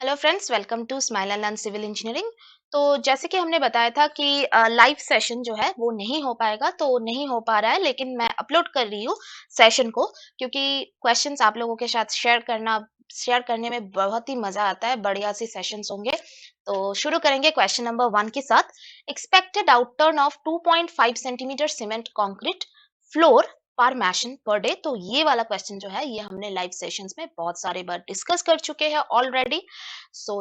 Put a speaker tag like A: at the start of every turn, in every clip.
A: Hello friends, welcome to smile and learn civil engineering. तो जैसे कि हमने बताया था कि लाइव सेशन जो है वो नहीं हो पाएगा, तो नहीं हो पा रहा है, लेकिन मैं अपलोड कर रही हूँ सेशन को, क्योंकि क्वेश्चंस आप लोगों के साथ शेयर करने में बहुत ही मजा आता है। बढ़िया सी सेशंस होंगे। तो शुरू करेंगे क्वेश्चन नंबर 1 के साथ। Expected outturn of 2.5 centimetre cement concrete floor पर मैशन पर डे। तो ये वाला क्वेश्चन जो है ये हमने लाइव सेशंस में बहुत सारे बार डिस्कस कर चुके हैं ऑलरेडी।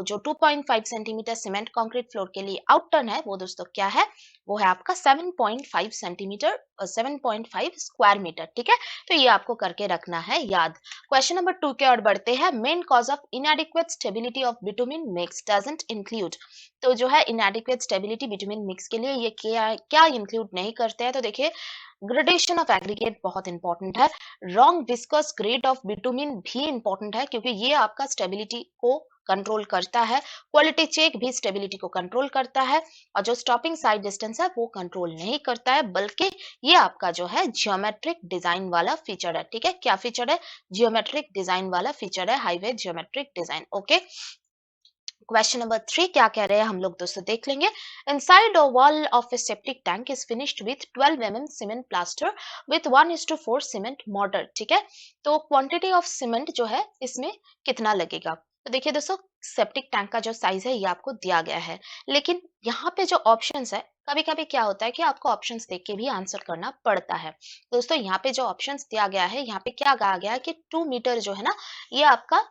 A: जो 2.5 सेंटीमीटर सीमेंट कंक्रीट फ्लोर के लिए आउटटर्न है वो दोस्तों क्या है, वो है आपका 7.5 सेंटीमीटर, 7.5 स्क्वायर मीटर। ठीक है, तो ये आपको करके रखना है याद। क्वेश्चन नंबर 2 के और बढ़ते हैं। Main cause of इनएडिक्वेट stability of bitumen mix doesn't include. तो जो है इनएडिक्वेट स्टेबिलिटी बिटुमिन मिक्स के लिए ये क्या क्या इंक्लूड नहीं करते हैं, तो देखिए ग्रेडेशन ऑफ एग्रीगेट बहुत इंपॉर्टेंट है। Wrong viscous grade of bitumen भी इंपॉर्टेंट है, क्योंकि ये आपका स्टेबिलिटी को कंट्रोल करता है। क्वालिटी चेक भी स्टेबिलिटी को कंट्रोल करता है। और जो स्टॉपिंग साइड डिस्टेंस है वो कंट्रोल नहीं करता है, बल्कि ये आपका जो है जियोमेट्रिक डिजाइन वाला फीचर है। ठीक है, क्या फीचर है? जियोमेट्रिक डिजाइन वाला फीचर है, highway geometric design. Okay, question number 3 क्या कह रहे हैं हम लोग दोस्तों देख लेंगे। Inside a wall of A septic tank is finished with 12 cement plaster with 1:4 cement mortar. ठीक है, तो क्वांटिटी ऑफ सीमेंट जो है इसमें कितना लगेगा? तो देखिए दोस्तों, सेप्टिक टैंक का जो साइज है ये आपको दिया गया है, लेकिन यहाँ पे जो ऑप्शंस है, कभी कभी क्या होता है कि आपको ऑप्शंस देख के भी आंसर करना पड़ता है। दोस्तों यहाँ पे जो ऑप्शंस दिया गया है, यहाँ पे क्या कहा गया है कि 2 मीटर जो है ना, ये आपका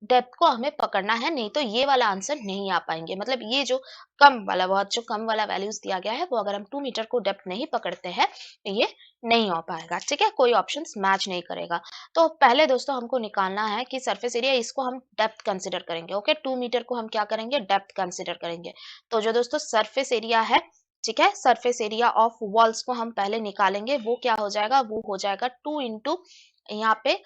A: डेप्थ को हमें पकड़ना है, नहीं तो ये वाला आंसर नहीं आ पाएंगे। मतलब ये जो कम वाला, बहुत जो कम वाला वैल्यूज दिया गया है, वो अगर हम 2 मीटर को डेप्थ नहीं पकड़ते हैं तो ये नहीं हो पाएगा। ठीक है, कोई ऑप्शंस मैच नहीं करेगा। तो पहले दोस्तों हमको निकालना है कि सरफेस एरिया, इसको हम डेप्थ कंसिडर करेंगे। ओके, 2 मीटर को हम क्या करेंगे? डेप्थ कंसिडर करेंगे। तो जो दोस्तों सरफेस एरिया है, ठीक है, सरफेस एरिया ऑफ वॉल्स को हम पहले निकालेंगे। वो क्या हो जाएगा? वो हो जाएगा 2 इंटू, यहाँ पे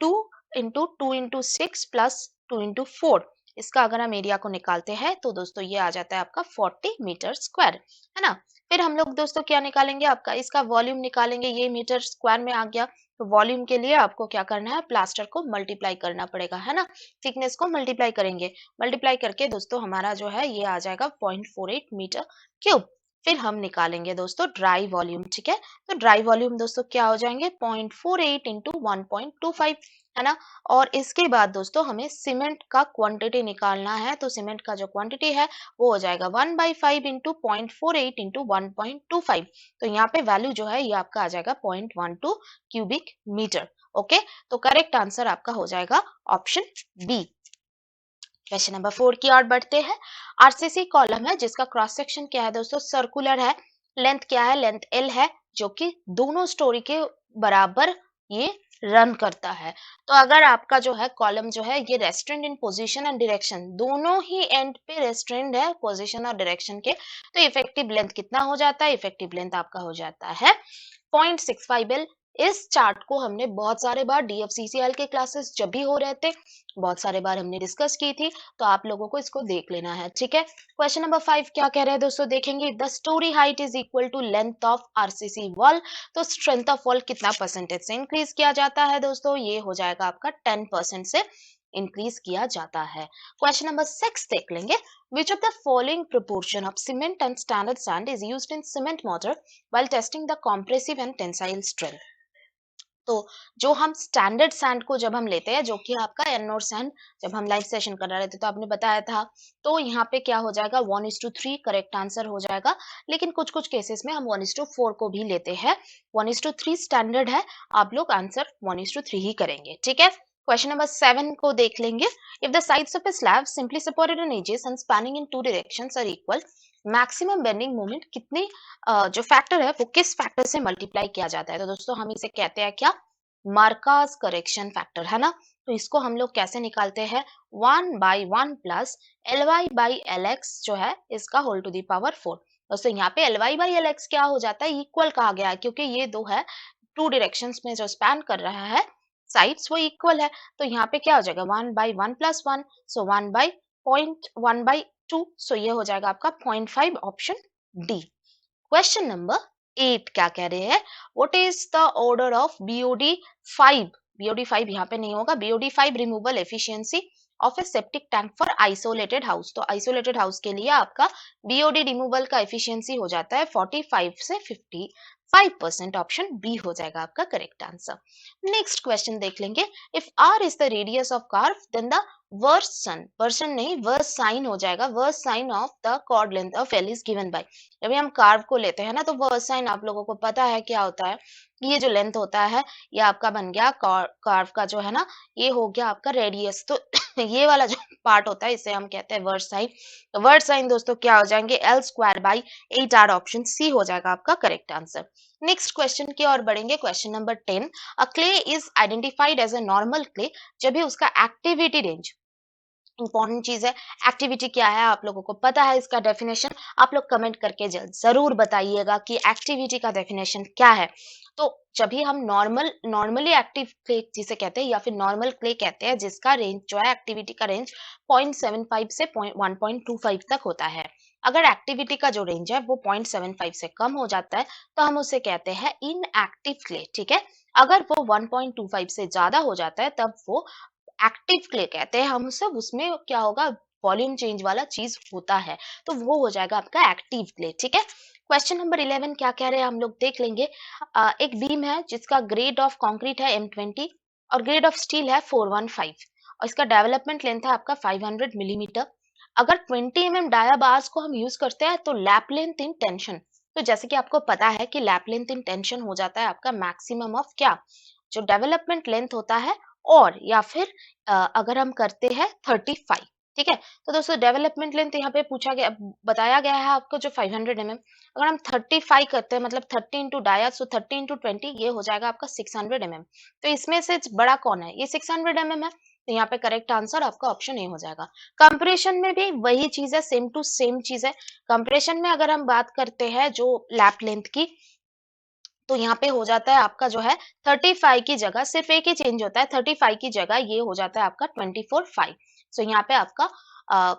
A: 2 इंटू 6 प्लस 2 इंटू 4। इसका अगर हम एरिया को निकालते हैं तो दोस्तों ये आ जाता है आपका 40 मीटर स्क्वायर, है ना। फिर हम लोग दोस्तों क्या निकालेंगे? आपका इसका वॉल्यूम निकालेंगे। ये मीटर स्क्वायर में आ गया, तो वॉल्यूम के लिए आपको क्या करना है? प्लास्टर को मल्टीप्लाई करना पड़ेगा, है ना। थिकनेस को मल्टीप्लाई करेंगे। मल्टीप्लाई करके दोस्तों हमारा जो है ये आ जाएगा 0.48 मीटर क्यूब। फिर हम निकालेंगे दोस्तों ड्राई वॉल्यूम। ठीक है, तो ड्राई वॉल्यूम दोस्तों क्या हो जाएंगे? 0.48 इंटू 1.25, है ना। और इसके बाद दोस्तों हमें सीमेंट का क्वांटिटी निकालना है। तो सीमेंट का जो क्वांटिटी है वो हो जाएगा 1/5 इंटू 0.48 इंटू 1.25। तो यहाँ पे वैल्यू जो है ये आपका आ जाएगा 0.12 क्यूबिक मीटर। ओके, तो करेक्ट आंसर आपका हो जाएगा ऑप्शन बी। क्वेश्चन नंबर 4 की ओर बढ़ते हैं। आरसीसी कॉलम है जिसका क्रॉस सेक्शन क्या है दोस्तों? सर्कुलर है। लेंथ क्या है? लेंथ एल है, जो कि दोनों स्टोरी के बराबर ये रन करता है। तो अगर आपका जो है कॉलम जो है ये restrained in position and direction, दोनों ही एंड पे रेस्ट्रेंड है पोजीशन और डायरेक्शन के, तो इफेक्टिव लेंथ कितना हो जाता है? इफेक्टिव लेंथ आपका हो जाता है 0.65 एल। इस चार्ट को हमने बहुत सारे बार डीएफसीसीएल के क्लासेस जब भी हो रहे थे, बहुत सारे बार हमने डिस्कस की थी, तो आप लोगों को इसको देख लेना है। ठीक है, क्वेश्चन नंबर 5 क्या कह रहे हैं दोस्तों देखेंगे। The storey height is equal to length of RCC wall. तो स्ट्रेंथ ऑफ वॉल कितना परसेंटेज से इंक्रीज किया जाता है दोस्तों? ये हो जाएगा आपका 10% से इंक्रीज किया जाता है। क्वेश्चन नंबर 6 देख लेंगे। Which of the following proportion of cement and standard sand is used in cement mortar while testing the compressive and tensile strength? तो जो हम स्टैंडर्ड सैंड को जब हम लेते हैं, जो कि आपका एनोर सैंड, जब हम लाइव सेशन कर रहे थे तो आपने बताया था, तो यहाँ पे क्या हो जाएगा? 1:3 करेक्ट आंसर हो जाएगा। लेकिन कुछ कुछ केसेस में हम 1:4 को भी लेते हैं। 1:3 स्टैंडर्ड है, आप लोग आंसर 1:3 ही करेंगे। ठीक है, क्वेश्चन नंबर 7 को देख लेंगे। If the sides of a slab simply supported on edges and spanning in 2 directions are equal, maximum bending moment कितनी जो फैक्टर है वो किस फैक्टर से मल्टीप्लाई किया जाता है? तो दोस्तों हम इसे कहते हैं क्या? मार्कास करेक्शन फैक्टर, है ना। तो इसको हम लोग कैसे निकालते हैं? 1/1 प्लस LY/LX जो है इसका होल टू दी पावर 4। दोस्तों यहाँ पे LY/LX क्या हो जाता है? इक्वल कहा गया है, क्योंकि ये दो है 2 डायरेक्शंस में जो स्पैन कर रहा है साइड्स, वो इक्वल है। तो यहाँ पे क्या हो जाएगा? 1/1 प्लस 1, सो 1/2, सो ये हो जाएगा आपका 0.5, ऑप्शन डी। क्वेश्चन नंबर 8 क्या कह रहे हैं? What is the order of BOD 5? BOD 5 यहाँ पे नहीं होगा। BOD 5 removal efficiency of A septic tank for isolated house. तो आइसोलेटेड हाउस के लिए आपका बीओडी रिमूवल का एफिशिएंसी हो जाता है 45 से 55%। ऑप्शन बी हो जाएगा आपका करेक्ट आंसर। नेक्स्ट क्वेश्चन देख लेंगे। If R is the radius of curve then the version नहीं वर्स साइन हो जाएगा, vers sine of the chord length of L is given by. जब हम कार्व को लेते हैं ना तो वर्स साइन आप लोगों को पता है क्या होता है, ये जो लेंथ होता है ये आपका बन गया कार्व का जो है ना, ये हो गया आपका रेडियस। तो ये वाला जो पार्ट होता है इसे हम कहते हैं वर्स साइन। तो वर्स साइन दोस्तों क्या हो जाएंगे, एल स्क्वायर बाई 8 आर। ऑप्शन सी हो जाएगा आपका करेक्ट आंसर। नेक्स्ट क्वेश्चन की ओर बढ़ेंगे। Question number 10। A clay is identified as a normal clay जब भी उसका एक्टिविटी रेंज, इंपॉर्टेंट चीज है, एक्टिविटी क्या है आप लोगों को पता है इसका डेफिनेशन, आप लोग कमेंट करके जरूर बताइएगा कि एक्टिविटी का डेफिनेशन क्या है। तो जब भी हम नॉर्मली एक्टिव क्ले जिसे कहते हैं या फिर नॉर्मल क्ले कहते हैं जिसका रेंज जो है एक्टिविटी का रेंज 0.75 से 1.25 तक होता है। अगर एक्टिविटी का जो रेंज है वो 0.75 से कम हो जाता है तो हम उसे कहते हैं इनएक्टिव क्ले, ठीक है। अगर वो 1.25 से ज्यादा हो जाता है तब वो एक्टिव क्ले कहते हैं हम सब, उसमें क्या होगा वॉल्यूम चेंज वाला चीज होता है, तो वो हो जाएगा आपका एक्टिव क्ले, ठीक है। क्वेश्चन नंबर 11 क्या कह रहे हैं हम लोग देख लेंगे। एक बीम है जिसका ग्रेड ऑफ कंक्रीट है M20 और ग्रेड ऑफ स्टील है 415 और इसका डेवलपमेंट लेंथ है आपका 500 मिलीमीटर। अगर 20 डाया बार्स को हम यूज करते हैं तो लैप लेंथ इन टेंशन, तो जैसे कि आपको पता है कि लैप लेंथ इन टेंशन हो जाता है आपका मैक्सिमम ऑफ क्या, जो डेवलपमेंट लेंथ होता है, और या फिर अगर हम करते हैं 35, ठीक है। तो दोस्तों डेवलपमेंट लेंथ यहाँ पे पूछा गया, बताया गया है आपको जो 500 mm। अगर हम 35 करते हैं मतलब 30 इंटू डाया, सो 30 इंटू 20 ये हो जाएगा आपका 600 mm। तो इसमें से बड़ा कौन है, ये 600 mm है, तो यहाँ पे करेक्ट आंसर आपका ऑप्शन ए हो जाएगा। कंप्रेशन में भी वही चीज है, सेम टू सेम चीज है। कंप्रेशन में अगर हम बात करते हैं जो लैप लेंथ की, तो यहाँ पे हो जाता है आपका जो है 35 की जगह सिर्फ एक ही चेंज होता है, 35 की जगह ये हो जाता है आपका 24/5। सो यहाँ पे आपका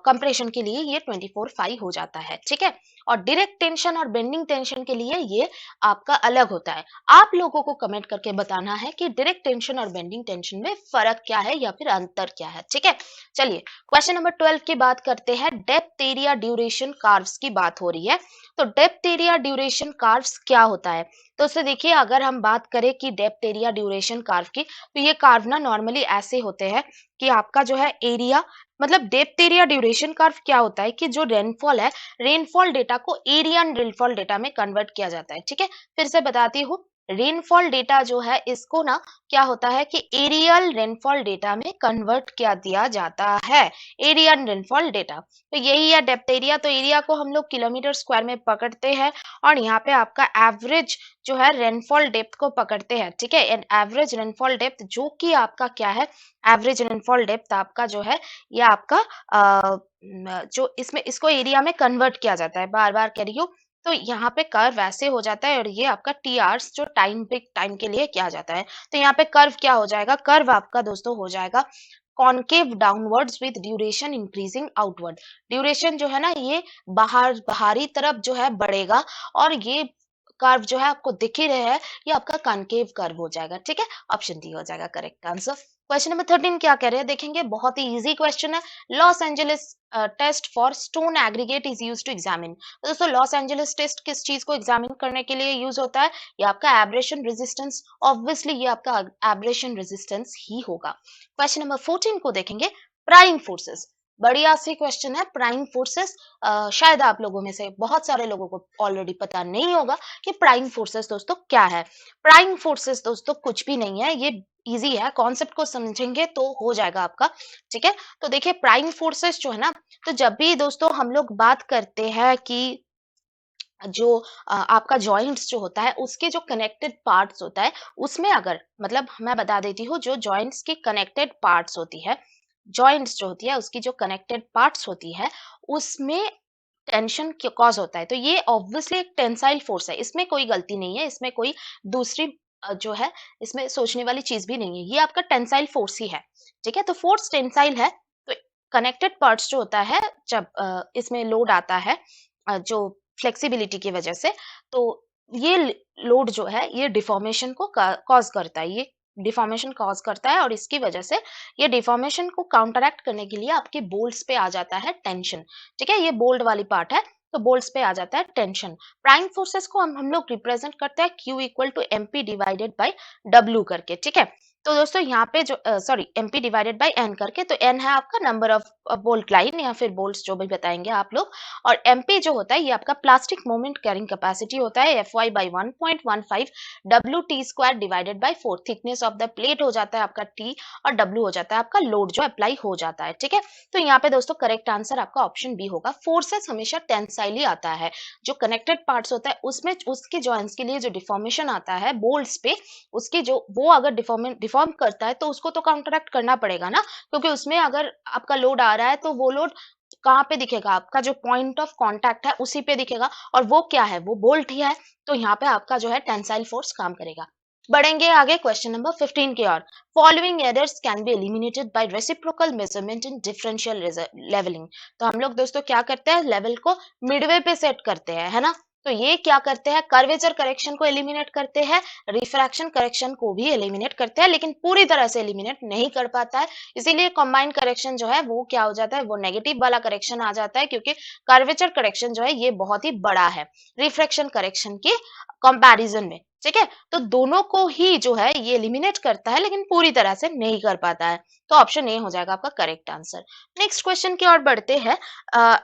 A: कंप्रेशन के लिए ये 24/5 हो जाता है, ठीक है। और डायरेक्ट टेंशन और बेंडिंग टेंशन के लिए ये आपका अलग होता है। आप लोगों को कमेंट करके बताना है कि डायरेक्ट टेंशन और बेंडिंग टेंशन में फर्क क्या है या फिर अंतर क्या है, ठीक है। चलिए क्वेश्चन नंबर 12 की बात करते हैं। डेप्थ एरिया ड्यूरेशन कार्व्स की बात हो रही है। तो डेप्थ एरिया ड्यूरेशन कार्व्स क्या होता है, तो उससे देखिए अगर हम बात करें कि डेप्थ एरिया ड्यूरेशन कार्व की, तो ये कार्व ना नॉर्मली ऐसे होते हैं कि आपका जो है एरिया, मतलब डेप्थ एरिया ड्यूरेशन कर्व क्या होता है कि जो रेनफॉल है, रेनफॉल डेटा को एरिया एंड रेनफॉल डेटा में कन्वर्ट किया जाता है, ठीक है। फिर से बताती हूँ, रेनफॉल डेटा जो है इसको ना क्या होता है कि एरियल रेनफॉल डेटा में कन्वर्ट किया दिया जाता है, एरिया एंड रेनफॉल डेटा। तो यही है डेप्थ एरिया। तो एरिया को हम लोग किलोमीटर स्क्वायर में पकड़ते हैं और यहाँ पे आपका एवरेज जो है रेनफॉल डेप्थ को पकड़ते हैं, ठीक है। एंड एवरेज रेनफॉल डेप्थ जो कि आपका क्या है, एवरेज रेनफॉल डेप्थ आपका जो है ये आपका जो इसमें इसको एरिया में कन्वर्ट किया जाता है, बार बार कह रही हूँ। तो यहाँ पे कर्व ऐसे हो जाता है और ये आपका टी आवर्स जो टाइम पे टाइम के लिए किया जाता है। तो यहाँ पे कर्व क्या हो जाएगा, कर्व आपका दोस्तों हो जाएगा concave downwards with duration increasing outward. Duration जो है ना ये बाहरी तरफ जो है बढ़ेगा और ये कर्व जो है आपको दिख ही रहे हैं, ये आपका कॉनकेव कर्व हो जाएगा, ठीक है। ऑप्शन डी हो जाएगा करेक्ट आंसर। क्वेश्चन नंबर 13 क्या कह रहे हैं देखेंगे, बहुत ही इजी क्वेश्चन है। Los Angeles test for stone aggregate is used to examine. तो दोस्तों लॉस एंजलिस टेस्ट किस चीज को एग्जामिन करने के लिए यूज होता है, ये आपका एब्रेशन रेजिस्टेंस, ऑब्वियसली ये आपका एब्रेशन रेजिस्टेंस ही होगा। क्वेश्चन नंबर 14 को देखेंगे, प्राइंग फोर्सेस। बढ़िया सी क्वेश्चन है। प्राइंग फोर्सेस शायद आप लोगों में से बहुत सारे लोगों को ऑलरेडी पता नहीं होगा कि प्राइंग फोर्सेस दोस्तों क्या है। प्राइंग फोर्सेस दोस्तों कुछ भी नहीं है, ये इजी है, कॉन्सेप्ट को समझेंगे तो हो जाएगा आपका, ठीक है। तो देखिए प्राइंग फोर्सेस जो है ना, तो जब भी दोस्तों हम लोग बात करते हैं कि जो आपका जॉइंट्स जो होता है उसके जो कनेक्टेड पार्ट्स होता है उसमें अगर, मतलब मैं बता देती हूँ, जो जॉइंट्स की कनेक्टेड पार्ट्स होती है, जॉइंट्स जो होती है उसकी जो कनेक्टेड पार्ट्स होती है उसमें टेंशन कॉज होता है। तो ये ऑब्वियसली एक टेंसाइल फोर्स है, इसमें कोई गलती नहीं है, इसमें कोई दूसरी जो है इसमें सोचने वाली चीज भी नहीं है, ये आपका टेंसाइल फोर्स ही है, ठीक है। तो फोर्स टेंसाइल है। तो कनेक्टेड पार्ट्स जो होता है जब इसमें लोड आता है जो फ्लेक्सिबिलिटी की वजह से, तो ये लोड जो है ये डिफॉर्मेशन को कॉज करता है, ये डिफॉर्मेशन कॉज करता है और इसकी वजह से ये डिफॉर्मेशन को काउंटरैक्ट करने के लिए आपके बोल्ट्स पे आ जाता है टेंशन। ठीक है, ये बोल्ड वाली पार्ट है, तो बोल्ट्स पे आ जाता है टेंशन। प्राइम फोर्सेस को हम लोग रिप्रेजेंट करते हैं Q equal to MP divided by W करके। ठीक है, तो दोस्तों यहाँ पे जो sorry MP divided by N करके, तो N है आपका नंबर ऑफ बोल्ट लाइन या फिर बोल्ट्स जो भी बताएंगे आप लोग, और MP जो होता है ये आपका प्लास्टिक मोमेंट कैरिंग कैपेसिटी होता है, FY by 1.15 WT square divided by 4। Thickness of the plate हो जाता है आपका T और W हो जाता है आपका लोड जो अप्लाई हो जाता है। ठीक है, तो यहाँ पे दोस्तों करेक्ट आंसर आपका ऑप्शन बी होगा। फोर्सेस हमेशा टेंसाइली आता है, जो कनेक्टेड पार्ट्स होता है उसमें उसके जॉइंट्स के लिए जो डिफॉर्मेशन आता है बोल्ट्स पे, उसके जो वो अगर डिफॉर्म करता है तो उसको तो काउंटरैक्ट करना पड़ेगा ना, क्योंकि उसमें अगर आपका लोड आ रहा है तो वो लोड कहाँ पे दिखेगा, आपका जो पॉइंट ऑफ कांटेक्ट है उसी पे दिखेगा, और वो क्या है, वो बोल्ट ही है। तो यहाँ पे आपका जो है टेंसाइल फोर्स काम करेगा। बढ़ेंगे आगे क्वेश्चन नंबर 15 की ओर। Following errors can be eliminated by reciprocal measurement in differential levelling. तो हम लोग दोस्तों क्या करते हैं, लेवल को मिडवे पे सेट करते हैं, है ना। तो ये क्या करते हैं, कर्वेचर करेक्शन को एलिमिनेट करते हैं, रिफ्रैक्शन करेक्शन को भी एलिमिनेट करते हैं, लेकिन पूरी तरह से एलिमिनेट नहीं कर पाता है। इसीलिए कंबाइंड करेक्शन जो है वो क्या हो जाता है, वो नेगेटिव वाला करेक्शन आ जाता है, क्योंकि कर्वेचर करेक्शन जो है ये बहुत ही बड़ा है रिफ्रैक्शन करेक्शन के कंपैरिजन में। ठीक है, तो दोनों को ही जो है ये एलिमिनेट करता है, लेकिन पूरी तरह से नहीं कर पाता है। तो ऑप्शन ए हो जाएगा आपका करेक्ट आंसर। नेक्स्ट क्वेश्चन की ओर बढ़ते हैं।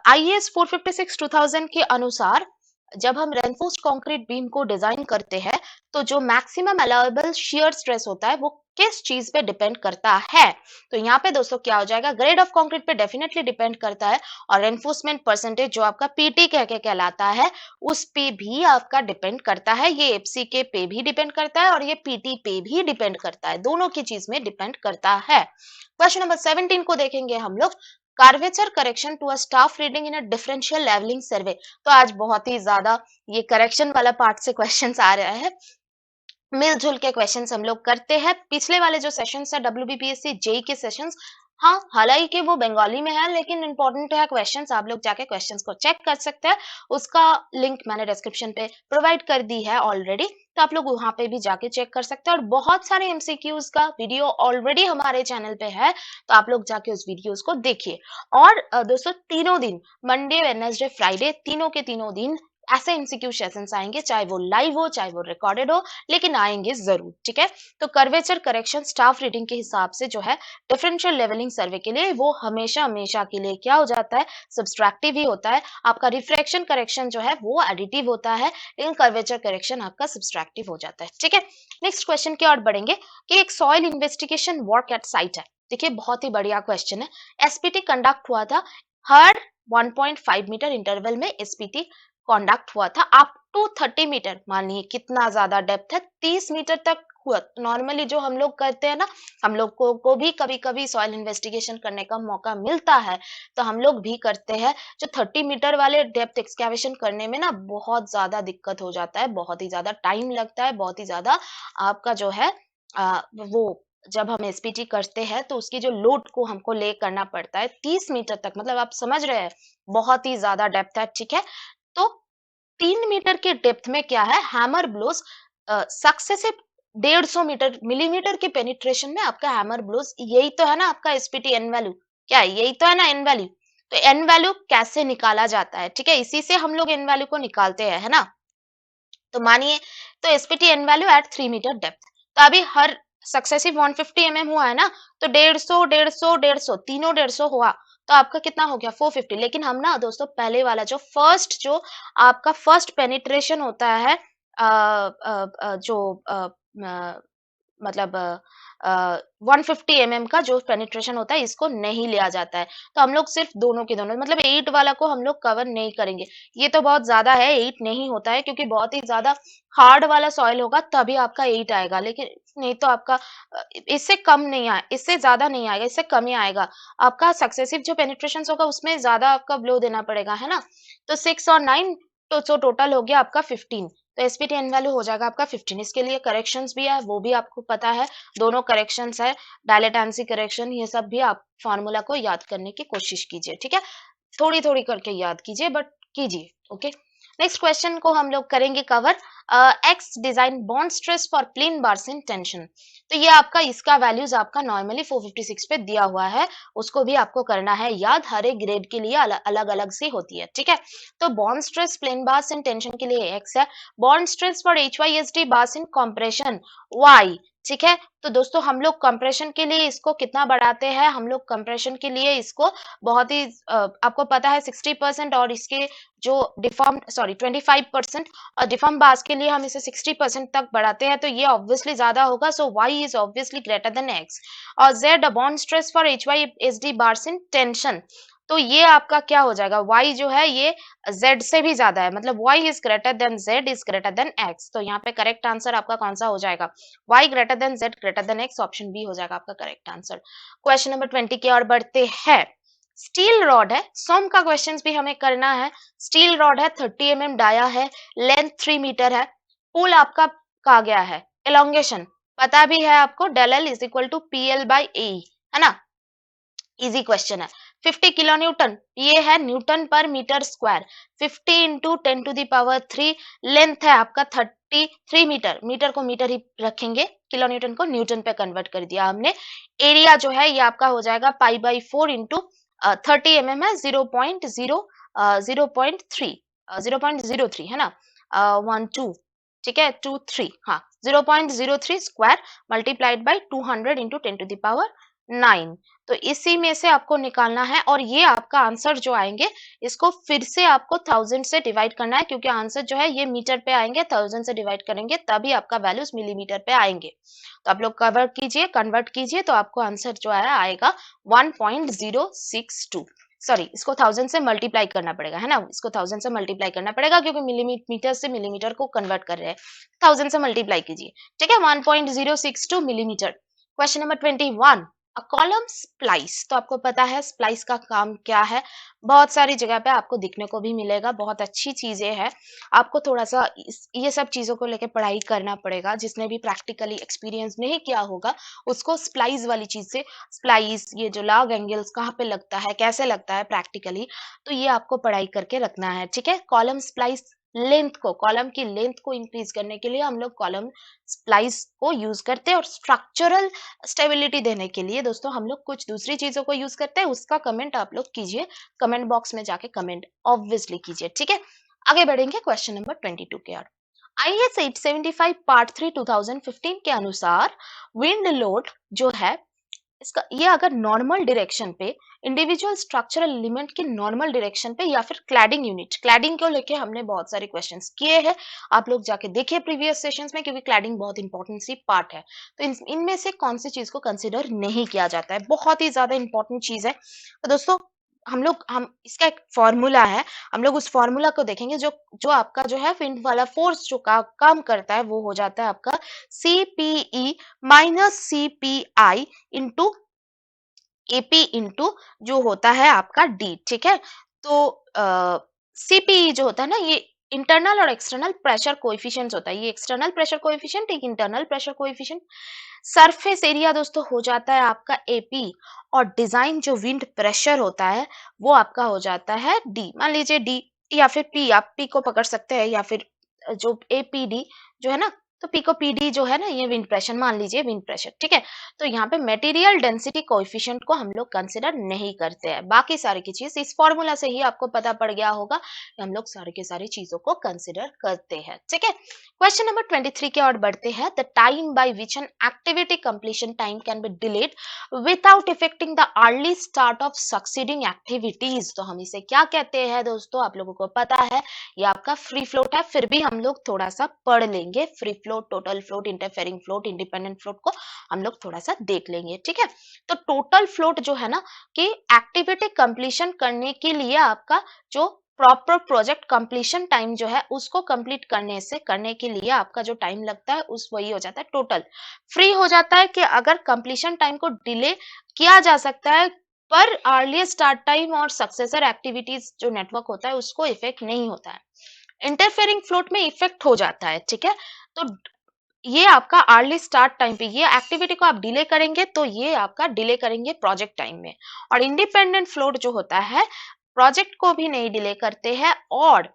A: IAS 456 2000 के अनुसार जब हम रेनफोर्स्ड कंक्रीट बीम को डिजाइन करते हैं तो जो मैक्सिमम अलाउएबल शियर स्ट्रेस होता है वो किस चीज पे डिपेंड करता है। तो यहाँ पे दोस्तों क्या हो जाएगा, ग्रेड ऑफ कंक्रीट पे डेफिनेटली डिपेंड करता है, और एनफोर्समेंट परसेंटेज जो आपका पीटी कह के कहलाता है उस पे भी आपका डिपेंड करता है। ये एफसी के पे भी डिपेंड करता है और ये पीटी पे भी डिपेंड करता है, दोनों की चीज में डिपेंड करता है। क्वेश्चन नंबर 17 को देखेंगे हम लोग। Curvature correction to a staff reading in a differential levelling survey. तो आज बहुत ही ज्यादा ये करेक्शन वाला पार्ट से क्वेश्चंस आ रहे हैं, मिलजुल के क्वेश्चंस हम लोग करते हैं। पिछले वाले जो सेशंस है WBPSC जेई के सेशंस, हाँ हालांकि वो बंगाली में है लेकिन इंपॉर्टेंट है क्वेश्चंस, आप लोग जाके क्वेश्चंस को चेक कर सकते हैं। उसका लिंक मैंने डिस्क्रिप्शन पे प्रोवाइड कर दी है ऑलरेडी, तो आप लोग वहां पे भी जाके चेक कर सकते हैं। और बहुत सारे एमसीक्यूज का वीडियो ऑलरेडी हमारे चैनल पे है, तो आप लोग जाके उस वीडियोस को देखिए। और दोस्तों तीनों दिन, मंडे वेडनेसडे फ्राइडे, तीनों के तीनों दिन ऐसे एमसीक्यू सेशंस आएंगे, चाहे वो लाइव हो चाहे वो रिकॉर्डेड हो, लेकिन आएंगे जरूर। ठीक है, तो कर्वेचर करेक्शन स्टाफ रीडिंग के हिसाब से जो है डिफरेंशियल लेवलिंग सर्वे के लिए वो हमेशा हमेशा के लिए क्या हो जाता है, सब्सट्रैक्टिव ही होता है। आपका रिफ्रैक्शन करेक्शन जो है वो एडिटिव होता है, लेकिन कर्वेचर करेक्शन आपका सब्सट्रैक्टिव हो जाता है। ठीक है, नेक्स्ट क्वेश्चन की ओर बढ़ेंगे कि एक soil investigation work at site है। देखिए बहुत ही बढ़िया क्वेश्चन है। एसपीटी कंडक्ट हुआ था, हर 1.5 मीटर इंटरवल में एसपीटी कंडक्ट हुआ था अप टू 30 मीटर। मानिए कितना ज्यादा डेप्थ है, 30 मीटर तक हुआ। नॉर्मली जो हम लोग करते हैं ना, हम लोग को भी कभी कभी सॉइल इन्वेस्टिगेशन करने का मौका मिलता है, तो हम लोग भी करते हैं। जो 30 मीटर वाले डेप्थ एक्सकैवेशन करने में ना बहुत ज्यादा दिक्कत हो जाता है, बहुत ही ज्यादा टाइम लगता है, बहुत ही ज्यादा आपका जो है वो जब हम एसपीटी करते हैं तो उसकी जो लोड को हमको ले करना पड़ता है 30 मीटर तक, मतलब आप समझ रहे हैं बहुत ही ज्यादा डेप्थ है। ठीक है, तो 3 मीटर के डेप्थ में क्या है, hammer blows successive 150 metre millimetre के पेनिट्रेशन में आपका हैमर ब्लोज, यही तो है ना आपका एसपीटी एन वैल्यू, क्या है यही तो है ना एन वैल्यू। तो एन वैल्यू कैसे निकाला जाता है, ठीक है, इसी से हम लोग एन वैल्यू को निकालते हैं, है ना। तो मानिए, तो SPT N value at 3 metre depth, तो अभी हर सक्सेसिव 150 हुआ है ना, तो 150 तीनों 150 हुआ, तो आपका कितना हो गया 450। लेकिन हम ना दोस्तों पहले वाला जो आपका फर्स्ट पेनिट्रेशन होता है जो मतलब 150 का जो पेनिट्रेशन होता है इसको नहीं लिया जाता है, तो हम लोग सिर्फ दोनों के दोनों मतलब 8 वाला को हम लोग कवर नहीं करेंगे। ये तो बहुत ज्यादा है, 8 नहीं होता है, क्योंकि बहुत ही ज्यादा हार्ड वाला सॉइल होगा तभी आपका 8 आएगा, लेकिन नहीं तो आपका इससे कम नहीं आए, इससे ज्यादा नहीं आएगा, इससे कम ही आएगा। आपका सक्सेसिव जो पेनिट्रेशन होगा उसमें ज्यादा आपका ब्लो देना पड़ेगा, है ना। तो 6 और 9 तो टोटल हो गया आपका 15, तो एसपीटी एन वैल्यू हो जाएगा आपका 15। इसके लिए करेक्शंस भी है, वो भी आपको पता है, दोनों करेक्शंस है, डायलेटेंसी करेक्शन, ये सब भी आप फार्मूला को याद करने की कोशिश कीजिए। ठीक है, थोड़ी थोड़ी करके याद कीजिए बट कीजिए। ओके, नेक्स्ट क्वेश्चन को हम लोग करेंगे cover. X design bond stress for plain bars in tension. तो ये आपका इसका वैल्यूज आपका नॉर्मली 456 पे दिया हुआ है, उसको भी आपको करना है याद, हर एक ग्रेड के लिए अलग अलग सी होती है, ठीक है। तो bond stress plain bars in tension के लिए एक्स है, bond stress for HYSD bars in compression Y, ठीक है। तो दोस्तों हम लोग कंप्रेशन के लिए इसको कितना बढ़ाते हैं, हम लोग कंप्रेशन के लिए इसको बहुत ही आपको पता है 60% और इसके जो डिफॉर्म 25% और डिफॉर्म बार्स के लिए हम इसे 60% तक बढ़ाते हैं, तो ये ऑब्वियसली ज्यादा होगा, सो y is obviously greater than x। और z bond stress for HYSD bars in tension, तो ये आपका क्या हो जाएगा, y जो है ये z से भी ज्यादा है, मतलब y is greater than z is greater than x। तो यहाँ पे करेक्ट आंसर आपका कौन सा हो जाएगा, y greater than z greater than x, option B हो जाएगा आपका करेक्ट आंसर। क्वेश्चन नंबर 20 की ओर बढ़ते हैं। स्टील रॉड है, सोम का क्वेश्चंस भी हमें करना है। स्टील रॉड है, 30 mm डाया है, लेंथ 3 मीटर है, पुल आपका कहा गया है, एलोंगेशन पता भी है आपको, del L is equal to PL/A, है ना, इजी क्वेश्चन है। 50 किलो न्यूटन, ये है न्यूटन पर मीटर स्क्वायर, 50 इंटू 10⁻3, लेंथ है आपका 33 मीटर, मीटर को मीटर ही रखेंगे, किलो न्यूटन को न्यूटन पे कन्वर्ट कर दिया हमने। एरिया जो है ये आपका हो जाएगा π/4 इंटू 30 mm है, 0.03 है ना, 1 2, ठीक है, 2 3, हाँ 0.03 स्क्वायर मल्टीप्लाइड बाई 200 इंटू 10⁹ तो इसी में से आपको निकालना है, और ये आपका आंसर जो आएंगे इसको फिर से आपको 1000 से डिवाइड करना है, क्योंकि आंसर जो है ये मीटर पे आएंगे, 1000 से डिवाइड करेंगे तभी आपका वैल्यूज मिलीमीटर पे आएंगे। तो आप लोग कन्वर्ट कीजिए तो आपको आंसर जो आएगा 1.062, सॉरी इसको 1000 से मल्टीप्लाई करना पड़ेगा, है ना, इसको 1000 से मल्टीप्लाई करना पड़ेगा क्योंकि मिलीमीटर से मिलीमीटर को कन्वर्ट कर रहे हैं, 1000 से मल्टीप्लाई कीजिए, ठीक है, 1.062 millimetre. Question number 21, column splice, तो आपको पता है स्प्लाइस का काम क्या है, बहुत सारी जगह पे आपको दिखने को भी मिलेगा, बहुत अच्छी चीजें हैं, आपको थोड़ा सा ये सब चीजों को लेकर पढ़ाई करना पड़ेगा, जिसने भी प्रैक्टिकली एक्सपीरियंस नहीं किया होगा उसको स्प्लाइस वाली चीज से, स्प्लाइस ये जो लॉग एंगल्स कहाँ पे लगता है, कैसे लगता है प्रैक्टिकली, तो ये आपको पढ़ाई करके रखना है, ठीक है। कॉलम स्प्लाइस लेंथ को, कॉलम की लेंथ को इंक्रीज करने के लिए हम लोग कॉलम स्प्लाइस को यूज करते हैं, और स्ट्रक्चरल स्टेबिलिटी देने के लिए दोस्तों हम लोग कुछ दूसरी चीजों को यूज करते हैं, उसका कमेंट आप लोग कीजिए, कमेंट बॉक्स में जाके कमेंट ऑब्वियसली कीजिए, ठीक है। आगे बढ़ेंगे क्वेश्चन नंबर 22 की ओर। IS 875 पार्ट 3 2015 के अनुसार विंड लोड जो है इसका, ये अगर नॉर्मल डायरेक्शन पे इंडिविजुअल स्ट्रक्चरल एलिमेंट के नॉर्मल डायरेक्शन पे या फिर क्लैडिंग यूनिट, क्लैडिंग को लेके हमने बहुत सारे क्वेश्चंस किए हैं, आप लोग जाके देखिए प्रीवियस सेशंस में, क्योंकि क्लैडिंग बहुत इंपॉर्टेंट सी पार्ट है। तो इनमें से कौन सी चीज को कंसिडर नहीं किया जाता है, बहुत ही ज्यादा इंपॉर्टेंट चीज है। तो दोस्तों हम इसका एक फॉर्मूला है, हम लोग उस फॉर्मूला को देखेंगे, जो जो आपका जो है विंड वाला फोर्स जो काम करता है वो हो जाता है आपका CPE minus CPI into AP into जो होता है आपका D, ठीक है। तो CPE जो होता है ना, ये इंटरनल और एक्सटर्नल प्रेशर कोएफिशिएंट्स होता है, ये एक्सटर्नल प्रेशर कोएफिशिएंट, एक internal pressure coefficient. Surface area दोस्तों हो जाता है आपका AP, और डिजाइन जो विंड प्रेशर होता है वो आपका हो जाता है D, मान लीजिए D या फिर P, आप P को पकड़ सकते हैं, या फिर जो APD जो है ना, तो P को PD जो है ना, ये विंड प्रेशर मान लीजिए, विंड प्रेशर, ठीक है। तो यहाँ पे मटेरियल डेंसिटी कोएफिशिएंट को हम लोग कंसिडर नहीं करते हैं, बाकी सारी की चीज इस फॉर्मूला से ही आपको पता पड़ गया होगा कि हम लोग सारी की सारी चीजों को कंसिडर करते हैं, ठीक है। क्वेश्चन नंबर 23 की ओर बढ़ते हैं। The time by which an activity completion time can be delayed without affecting the early start of succeeding activities, तो हम इसे क्या कहते हैं दोस्तों, आप लोगों को पता है, ये आपका फ्री फ्लोट है, फिर भी हम लोग थोड़ा सा पढ़ लेंगे, free float, total float, interfering float, independent float को हम लोग थोड़ा सा देख लेंगे, ठीक है। तो टोटल फ्लोट जो है ना, कि एक्टिविटी कंप्लीशन करने के लिए आपका जो प्रॉपर प्रोजेक्ट कंप्लीशन टाइम जो है उसको कंप्लीट करने के लिए आपका जो टाइम लगता है उस वही हो जाता है टोटल। फ्री हो जाता है कि अगर कंप्लीशन टाइम को डिले किया जा सकता है, पर अर्लियर स्टार्ट टाइम और सक्सेसर एक्टिविटीज जो नेटवर्क होता है उसको इफेक्ट नहीं होता है। इंटरफेयरिंग फ्लोट में इफेक्ट हो जाता है, ठीक है। तो ये आपका अर्ली स्टार्ट टाइम पे, ये एक्टिविटी को आप डिले करेंगे तो ये आपका डिले करेंगे प्रोजेक्ट टाइम में। और इंडिपेंडेंट फ्लोट जो होता है प्रोजेक्ट को भी नहीं डिले करते हैं और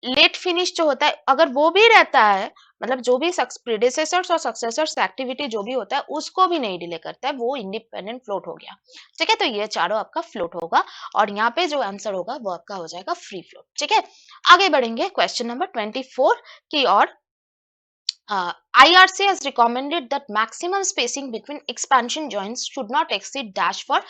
A: लेट फिनिश जो होता है अगर वो भी रहता है, मतलब जो भी प्रीडिसेसर्स और सक्सेसर्स एक्टिविटी जो भी होता है उसको भी नहीं डिले करता है, वो इंडिपेंडेंट फ्लोट हो गया। ठीक है, तो ये चारों आपका फ्लोट होगा और यहाँ पे जो आंसर होगा वो आपका हो जाएगा फ्री फ्लोट। ठीक है, आगे बढ़ेंगे क्वेश्चन नंबर 24 की ओर। IRC has recommended that maximum spacing between expansion joints should not exceed dash for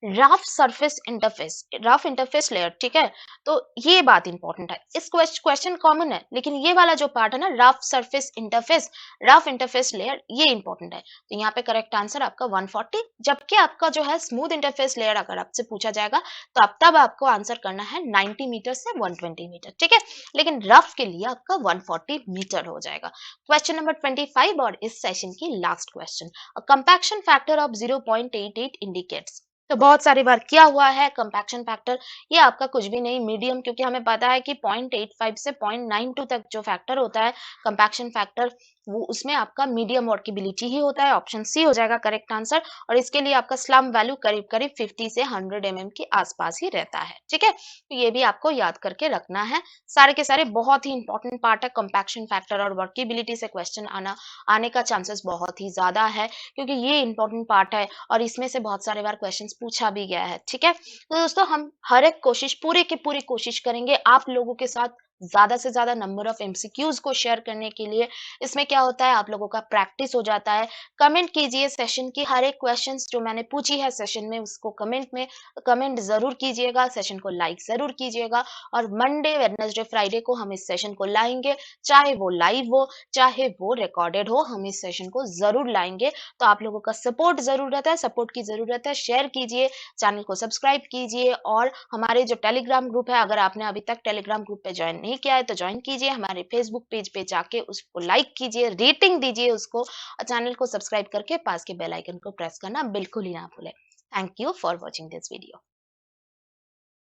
A: rough surface interface, rough interface layer. ठीक है, तो ये बात इंपॉर्टेंट है, इस क्वेश्चन कॉमन है लेकिन ये वाला जो पार्ट है ना, rough surface interface, rough interface layer, ये इंपॉर्टेंट है। तो यहाँ पे करेक्ट आंसर आपका 140, जबकि आपका जो है स्मूथ इंटरफेस लेयर अगर आपसे पूछा जाएगा तो अब तब आपको आंसर करना है 90 मीटर से 120 मीटर। ठीक है, लेकिन रफ के लिए आपका 140 मीटर हो जाएगा। क्वेश्चन नंबर 25 और इस सेशन की last question, compaction factor of 0.88 indicates. तो बहुत सारी बार क्या हुआ है कंपैक्शन फैक्टर, ये आपका कुछ भी नहीं, मीडियम, क्योंकि हमें पता है कि 0.85 से 0.92 तक जो फैक्टर होता है कंपैक्शन फैक्टर, वो उसमें आपका मीडियम वर्केबिलिटी ही होता है। ऑप्शन सी हो जाएगा करेक्ट आंसर। और इसके लिए आपका स्लम वैल्यू करीब करीब 50 से 100 mm के आसपास ही रहता है। ठीक है, तो ये भी आपको याद करके रखना है। सारे के सारे बहुत ही इंपॉर्टेंट पार्ट है कंपैक्शन फैक्टर, और वर्केबिलिटी से क्वेश्चन आने का चांसेस बहुत ही ज्यादा है, क्योंकि ये इंपॉर्टेंट पार्ट है और इसमें से बहुत सारे बार क्वेश्चन पूछा भी गया है। ठीक है, तो दोस्तों हम हर एक कोशिश, पूरे की पूरी कोशिश करेंगे आप लोगों के साथ ज्यादा से ज्यादा नंबर ऑफ एमसीक्यूज को शेयर करने के लिए। इसमें क्या होता है, आप लोगों का प्रैक्टिस हो जाता है। कमेंट कीजिए सेशन की हर एक क्वेश्चंस जो मैंने पूछी है सेशन में, उसको कमेंट में कमेंट जरूर कीजिएगा, सेशन को लाइक जरूर कीजिएगा। और मंडे वेडनेसडे फ्राइडे को हम इस सेशन को लाएंगे, चाहे वो लाइव हो चाहे वो रिकॉर्डेड हो, हम इस सेशन को जरूर लाएंगे। तो आप लोगों का सपोर्ट जरूरत है, सपोर्ट की जरूरत है। शेयर कीजिए, चैनल को सब्सक्राइब कीजिए, और हमारे जो टेलीग्राम ग्रुप है, अगर आपने अभी तक टेलीग्राम ग्रुप पे ज्वाइन नहीं किया है तो ज्वाइन कीजिए। हमारे फेसबुक पेज पे जाके उसको लाइक कीजिए, रेटिंग दीजिए उसको, और चैनल को सब्सक्राइब करके पास के बेल आइकन को प्रेस करना बिल्कुल ही ना भूलें। Thank you for watching this video.